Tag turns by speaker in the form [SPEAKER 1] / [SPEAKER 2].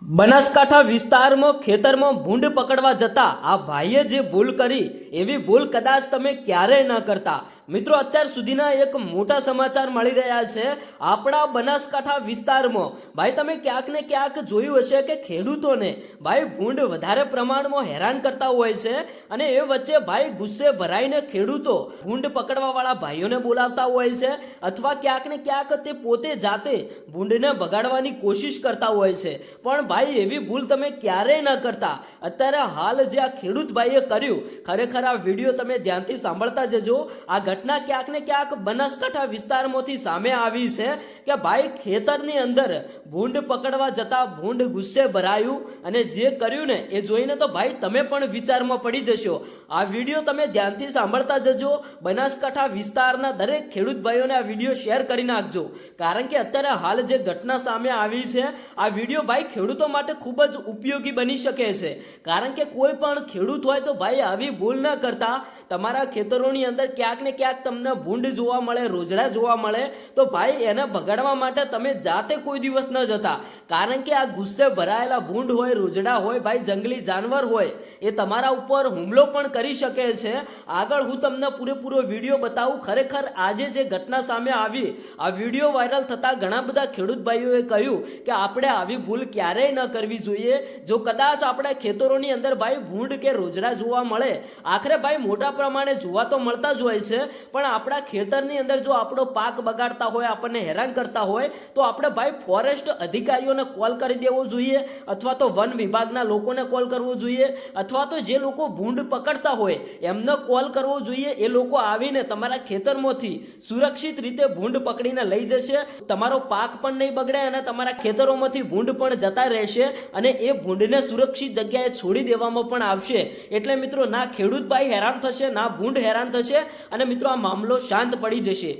[SPEAKER 1] બનાસકાંઠા વિસ્તારમાં ખેતરમાં ભૂંડ પકડવા જતા આ ભાઈએ જે ભૂલ કરી એવી ભૂલ કદાચ તમે ક્યારેય ન કરતા। મિત્રો, અત્યાર સુધીના એક મોટા સમાચાર મળી રહ્યા છે આપણા બનાસકાંઠા વિસ્તારમાં। ભાઈ, તમે ક્યાંક ને ક્યાંક જોયું હશે કે ખેડૂતોને ભાઈ ભૂંડ વધારે પ્રમાણમાં હેરાન કરતા હોય છે અને એ વચ્ચે ભાઈ ગુસ્સે ભરાઈને ખેડૂતો ભૂંડ પકડવાવાળા ભાઈઓને બોલાવતા હોય છે અથવા ક્યાંક ને ક્યાંક તે પોતે જાતે ભૂંડને ભગાડવાની કોશિશ કરતા હોય છે। પણ ભાઈ, એવી ભૂલ તમે ક્યારેય ન કરતા। અત્યારે હાલ જે આ ખેડૂત ભાઈએ કર્યું, ખરેખર આ વિડીયો તમે ધ્યાનથી સાંભળતા જજો। આ ઘટના ક્યાંક ને ક્યાંક બનાસકાંઠા વિસ્તારમાંથી સામે આવી છે કે ભાઈ ખેતરની અંદર ભૂંડ પકડવા જતા ભૂંડ ગુસ્સે ભરાયું અને જે કર્યું ને એ જોઈને તો ભાઈ તમે પણ વિચારમાં પડી જશો। આ વિડીયો તમે ધ્યાનથી સાંભળતા જજો। બનાસકાંઠા વિસ્તારના દરેક ખેડૂત ભાઈઓને આ વિડીયો શેર કરી નાખજો, કારણ કે અત્યારે હાલ જે ઘટના સામે આવી છે આ વિડીયો ભાઈ ખેડૂતો માટે ખૂબ જ ઉપયોગી બની શકે છે। કારણ કે કોઈ પણ ખેડૂત હોય તો ભાઈ આવી ભૂલ ન કરતા। તમારા ખેતરોની અંદર ક્યાંક ને ક્યાંક તમને ભૂંડ જોવા મળે, રોજડા જોવા મળે તો ભાઈ એને ભગાડવા માટે તમે જાતે કોઈ દિવસ ન જતા, કારણ કે આ ગુસ્સે ભરાયેલા ભૂંડ હોય, રોજડા હોય, ભાઈ જંગલી જાનવર હોય, એ તમારા ઉપર હુમલો પણ કરી શકે છે। આગળ હું તમને પૂરેપૂરો વિડીયો બતાવું। ખરેખર આજે જે ઘટના સામે આવી, આ વિડીયો વાયરલ થતા ઘણા બધા ખેડૂત ભાઈઓએ કહ્યું કે આપણે આવી ભૂલ ક્યારેય ન કરવી જોઈએ। જો કદાચ આપણા ખેતરોની અંદર ભાઈ ભૂંડ કે રોજડા જોવા મળે, આખરે ભાઈ મોટા પ્રમાણે જોવા તો મળતા જ હોય છે, પણ આપણા ખેતરની અંદર જો આપણો પાક બગાડતા હોય, આપણને હેરાન કરતા હોય તો આપણે ભાઈ ફોરેસ્ટ અધિકારીઓને કોલ કરી દેવો જોઈએ અથવા તો વન વિભાગના લોકોને કોલ કરવો જોઈએ અથવા તો જે લોકો ભૂંડ પકડતા હોય એમને કોલ કરવો જોઈએ। એ લોકો આવીને તમારા ખેતરમાંથી સુરક્ષિત રીતે ભૂંડ પકડીને લઈ જશે। તમારો પાક પણ નહીં બગડે અને તમારા ખેતરોમાંથી ભૂંડ પણ જતા રહેશે અને એ ભૂંડને સુરક્ષિત જગ્યાએ છોડી દેવામાં પણ આવશે। એટલે મિત્રો, ના ખેડૂત ભાઈ હેરાન થશે, ના ભૂંડ હેરાન થશે અને મિત્રો આ મામલો શાંત પડી જશે।